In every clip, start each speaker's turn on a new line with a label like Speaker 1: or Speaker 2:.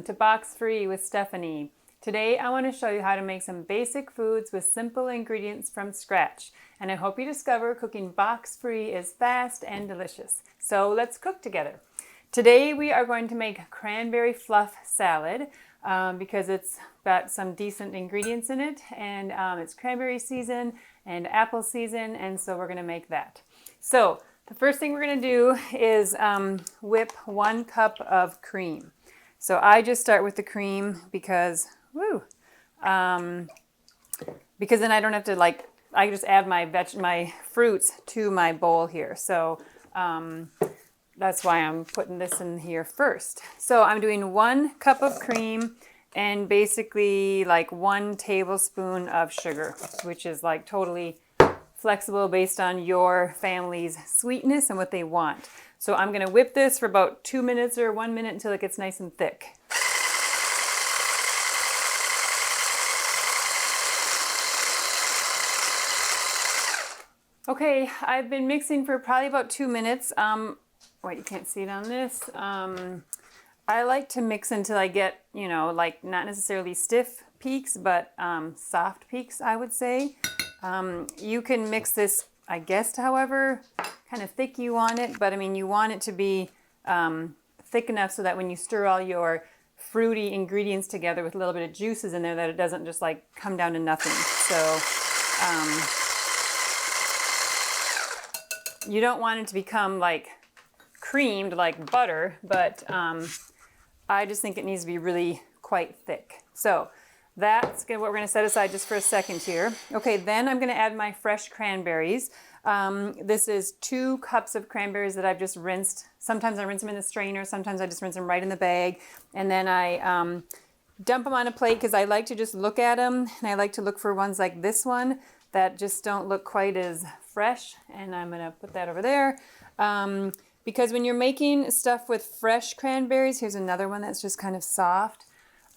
Speaker 1: to Box Free with Stephanie. Today I want to show you how to make some basic foods with simple ingredients from scratch. And I hope you discover cooking box free is fast and delicious. So let's cook together. Today we are going to make cranberry fluff salad because it's got some decent ingredients in it, and it's cranberry season and apple season, and so we're going to make that. So the first thing we're going to do is whip 1 cup of cream. So I just start with the cream because then I don't have to I just add my fruits to my bowl here. So that's why I'm putting this in here first. So I'm doing 1 cup of cream and basically 1 tablespoon of sugar, which is totally flexible based on your family's sweetness and what they want. So I'm going to whip this for about 2 minutes or 1 minute until it gets nice and thick. Okay, I've been mixing for probably about 2 minutes. Wait, you can't see it on this. I like to mix until I get, not necessarily stiff peaks, but soft peaks, I would say. You can mix this, I guess, however kind of thick you want it, but I mean, you want it to be thick enough so that when you stir all your fruity ingredients together with a little bit of juices in there, that it doesn't just come down to nothing. So you don't want it to become creamed like butter, but I just think it needs to be really quite thick. So that's what we're going to set aside just for a second here. Okay, then I'm going to add my fresh cranberries. This is 2 cups of cranberries that I've just rinsed. Sometimes I rinse them in the strainer, sometimes I just rinse them right in the bag, and then I dump them on a plate because I like to just look at them, and I like to look for ones like this one that just don't look quite as fresh, and I'm going to put that over there. Because when you're making stuff with fresh cranberries, here's another one that's just kind of soft.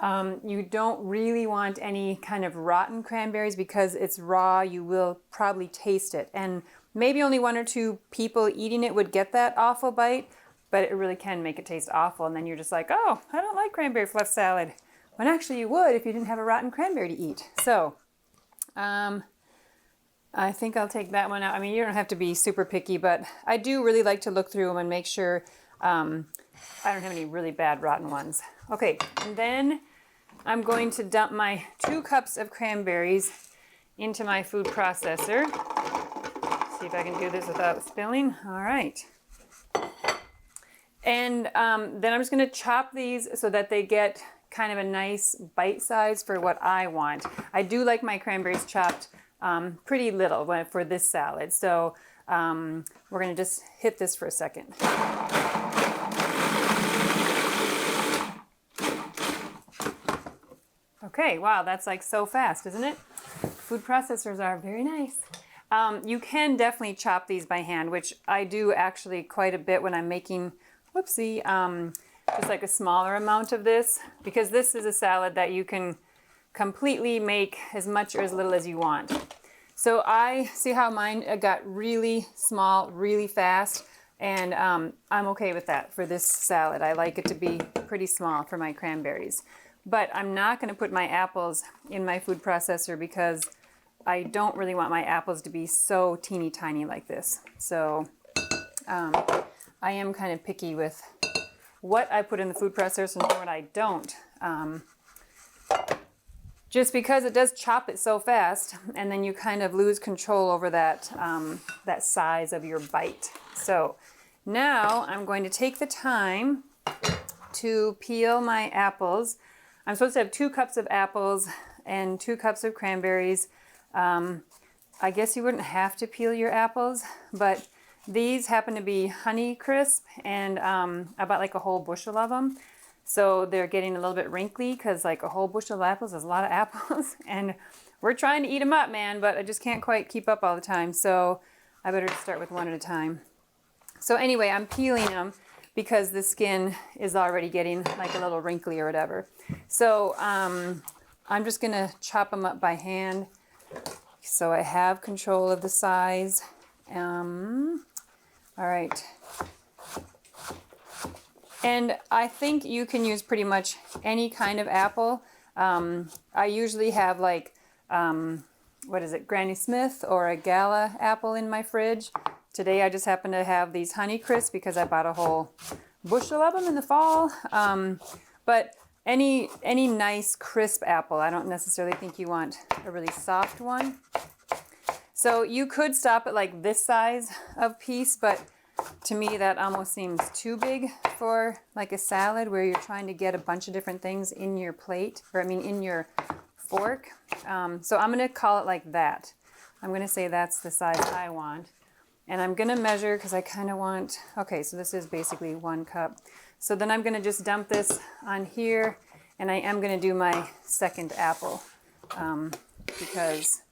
Speaker 1: You don't really want any kind of rotten cranberries because it's raw. You will probably taste it. And maybe only 1 or 2 people eating it would get that awful bite, but it really can make it taste awful. And then you're just like, oh, I don't like cranberry fluff salad. When actually you would if you didn't have a rotten cranberry to eat. So I think I'll take that one out. I mean, you don't have to be super picky, but I do really like to look through them and make sure I don't have any really bad rotten ones. Okay, and then I'm going to dump my 2 cups of cranberries into my food processor. See if I can do this without spilling. All right. And then I'm just going to chop these so that they get kind of a nice bite size for what I want. I do like my cranberries chopped pretty little for this salad. So we're going to just hit this for a second. Okay, wow, that's so fast, isn't it? Food processors are very nice. You can definitely chop these by hand, which I do actually quite a bit when I'm making, just a smaller amount of this, because this is a salad that you can completely make as much or as little as you want. So I see how mine got really small, really fast, and I'm okay with that for this salad. I like it to be pretty small for my cranberries. But I'm not going to put my apples in my food processor because I don't really want my apples to be so teeny tiny like this. So I am kind of picky with what I put in the food processor and what I don't. Just because it does chop it so fast, and then you kind of lose control over that, that size of your bite. So now I'm going to take the time to peel my apples. I'm supposed to have 2 cups of apples and 2 cups of cranberries. I guess you wouldn't have to peel your apples, but these happen to be Honey Crisp, and I bought a whole bushel of them. So they're getting a little bit wrinkly because a whole bushel of apples is a lot of apples. And we're trying to eat them up, man, but I just can't quite keep up all the time. So I better start with 1 at a time. So anyway, I'm peeling them because the skin is already getting a little wrinkly or whatever. So I'm just going to chop them up by hand so I have control of the size. All right. And I think you can use pretty much any kind of apple. I usually have like, what is it, Granny Smith or a Gala apple in my fridge. Today I just happen to have these Honey Crisp because I bought a whole bushel of them in the fall. But any nice crisp apple. I don't necessarily think you want a really soft one. So you could stop at like this size of piece, but to me that almost seems too big for like a salad where you're trying to get a bunch of different things in your plate, or I mean in your fork. So I'm going to call it like that. I'm going to say that's the size I want. And I'm going to measure because I kind of want, okay, so this is basically 1 cup. So then I'm going to just dump this on here, and I am going to do my second apple because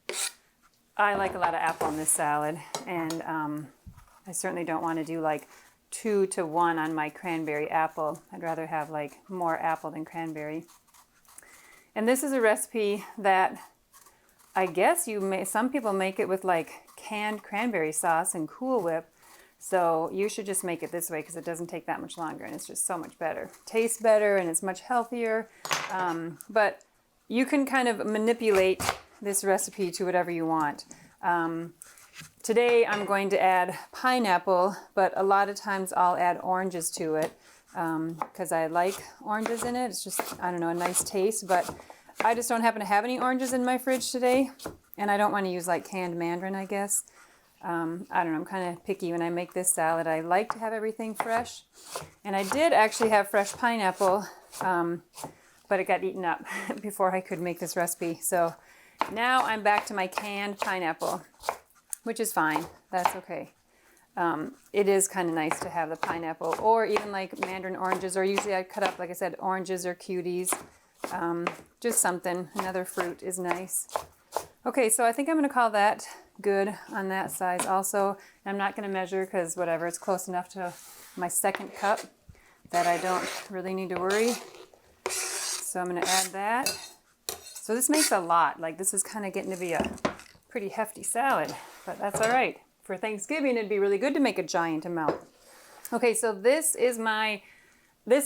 Speaker 1: I like a lot of apple in this salad, and I certainly don't want to do like 2 to 1 on my cranberry apple. I'd rather have like more apple than cranberry. And this is a recipe that I guess some people make it with like canned cranberry sauce and Cool Whip. So you should just make it this way because it doesn't take that much longer and it's just so much better. Tastes better and it's much healthier. But you can kind of manipulate this recipe to whatever you want. Today I'm going to add pineapple, but a lot of times I'll add oranges to it because I like oranges in it. It's just, I don't know, a nice taste, but I just don't happen to have any oranges in my fridge today, and I don't want to use like canned mandarin, I guess. I don't know, I'm kind of picky when I make this salad. I like to have everything fresh, and I did actually have fresh pineapple, but it got eaten up before I could make this recipe. So now I'm back to my canned pineapple, which is fine. That's okay. It is kind of nice to have the pineapple, or even like mandarin oranges, or usually I cut up, like I said, oranges or cuties. Just something, another fruit is nice. Okay, so I think I'm going to call that good on that size also. I'm not going to measure because whatever, it's close enough to my second cup that I don't really need to worry. So I'm going to add that. So this makes a lot. Like this is kind of getting to be a pretty hefty salad, but that's all right. For Thanksgiving, it'd be really good to make a giant amount. Okay, so this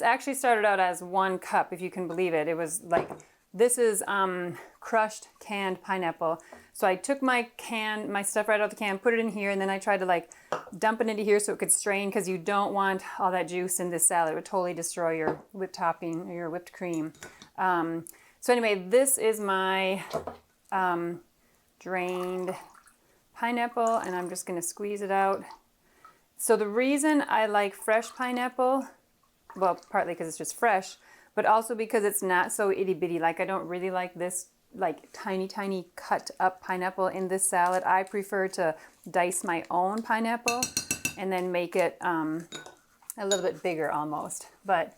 Speaker 1: actually started out as 1 cup, if you can believe it. It was like, this is crushed canned pineapple. So I took my stuff right out of the can, put it in here, and then I tried to like dump it into here so it could strain because you don't want all that juice in this salad. It would totally destroy your whipped topping or your whipped cream. So anyway, this is my drained pineapple, and I'm just going to squeeze it out. So the reason I like fresh pineapple, well, partly because it's just fresh, but also because it's not so itty bitty. Like I don't really like this like tiny cut up pineapple in this salad. I prefer to dice my own pineapple and then make it a little bit bigger almost. But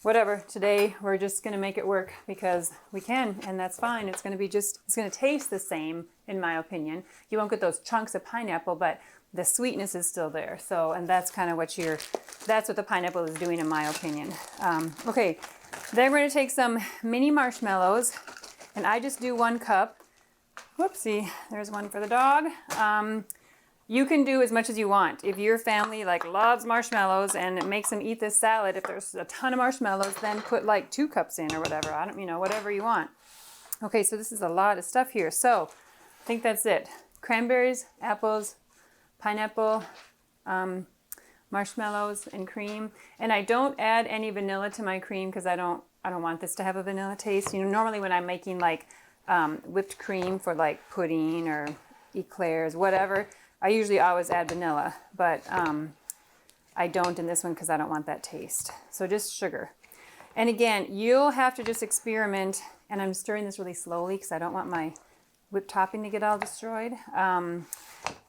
Speaker 1: whatever, today we're just going to make it work because we can, and that's fine. It's going to taste the same in my opinion. You won't get those chunks of pineapple, but the sweetness is still there. So, and that's kind of that's what the pineapple is doing in my opinion. Okay, then we're going to take some mini marshmallows, and I just do 1 cup. Whoopsie, there's one for the dog. You can do as much as you want. If your family like loves marshmallows and it makes them eat this salad, if there's a ton of marshmallows, then put like 2 cups in or whatever. I don't, whatever you want. Okay, so this is a lot of stuff here. So I think that's it. Cranberries, apples, pineapple, marshmallows, and cream. And I don't add any vanilla to my cream because I don't want this to have a vanilla taste. Normally when I'm making like whipped cream for like pudding or eclairs, whatever, I usually always add vanilla, but I don't in this one because I don't want that taste. So just sugar. And again, you'll have to just experiment, and I'm stirring this really slowly because I don't want my whipped topping to get all destroyed.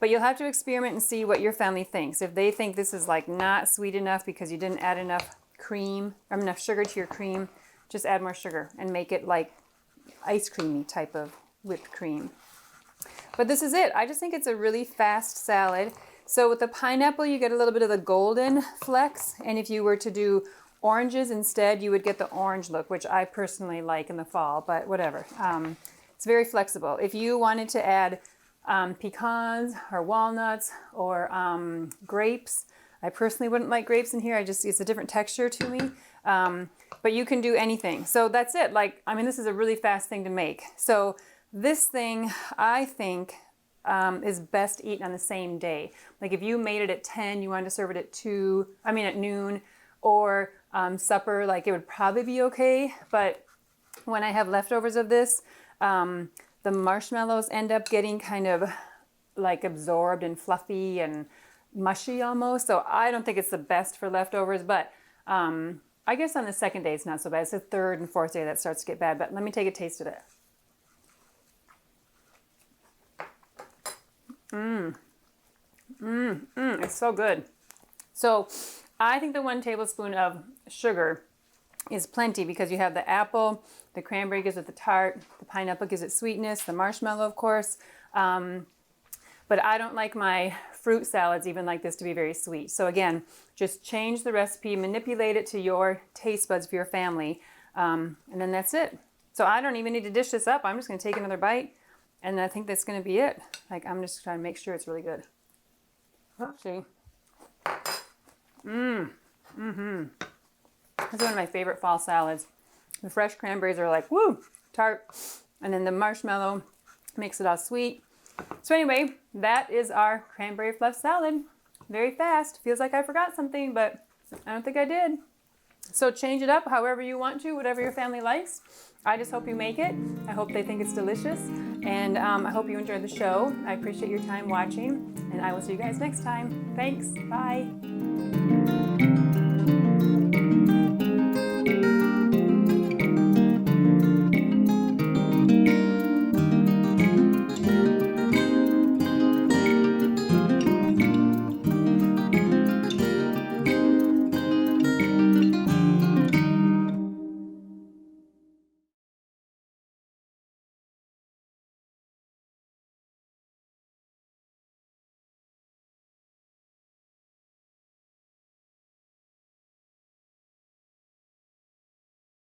Speaker 1: But you'll have to experiment and see what your family thinks. If they think this is like not sweet enough because you didn't add enough cream or enough sugar to your cream, just add more sugar and make it like ice creamy type of whipped cream. But this is it. I just think it's a really fast salad. So with the pineapple, you get a little bit of the golden flecks. And if you were to do oranges instead, you would get the orange look, which I personally like in the fall, but whatever. It's very flexible. If you wanted to add pecans or walnuts or grapes, I personally wouldn't like grapes in here. It's a different texture to me. But you can do anything. So that's it. Like, I mean, this is a really fast thing to make. So this thing, I think, is best eaten on the same day. Like if you made it at 10, you wanted to serve it at noon, or supper, like it would probably be okay. But when I have leftovers of this, the marshmallows end up getting kind of like absorbed and fluffy and mushy almost. So I don't think it's the best for leftovers, but I guess on the second day it's not so bad. It's the third and fourth day that starts to get bad. But let me take a taste of it. It's so good. So I think the 1 tablespoon of sugar is plenty because you have the apple, the cranberry gives it the tart, the pineapple gives it sweetness, the marshmallow, of course. But I don't like my fruit salads even like this to be very sweet. So again, just change the recipe, manipulate it to your taste buds for your family, and then that's it. So I don't even need to dish this up. I'm just going to take another bite, and I think that's going to be it. Like, I'm just trying to make sure it's really good. See? This is one of my favorite fall salads. The fresh cranberries are like, woo, tart. And then the marshmallow makes it all sweet. So anyway, that is our cranberry fluff salad. Very fast. Feels like I forgot something, but I don't think I did. So change it up however you want to, whatever your family likes. I just hope you make it. I hope they think it's delicious. And I hope you enjoyed the show. I appreciate your time watching, and I will see you guys next time. Thanks. Bye.